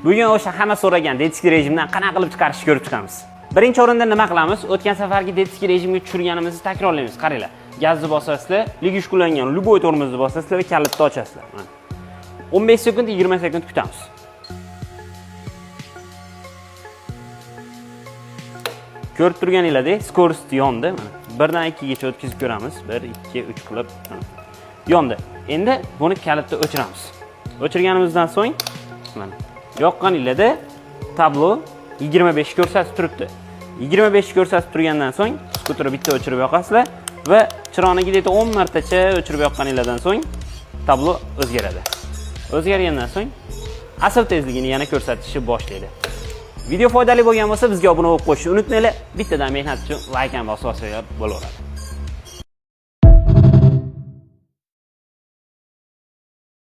Bugun o'sha hamma so'ragan detskiy rejimdan qanaqa qilib chiqarishni ko'rib chiqamiz. Birinchi o'rinda nima qilamiz? O'tgan safargi detskiy rejimga tushirganimizni takrorlaymiz. Qaranglar. Gazni bosasizlar, ligish qulangan любой tormozni bosasizlar va kalitni ochasizlar. 15 sekund, 20 sekund kutamiz. Ko'rib turganinglardek, skorost yondi. 1 dan 2 gacha o'tkazib ko'ramiz. 1, 2, 3 qilib yondi. Endi buni kalitni o'chiramiz. O'chirganimizdan so'ng mana yoqqaninglarda tablo 25 ko'rsatib turibdi. 25 ko'rsatib turgandan so'ng skuterni bitta o'chirib yoqasizlar va chiroqni 10 martacha o'chirib yoqqaninglardan so'ng tablo o'zgaradi. O'zgargandan so'ng asl tezligini yana ko'rsatishni boshlaydi. Video foydali bo'lgan bo'lsa bizga obuna bo'lib qo'yishni unutmanglar. Bittadan mehnat uchun like ham bosib olsangiz bo'laveradi.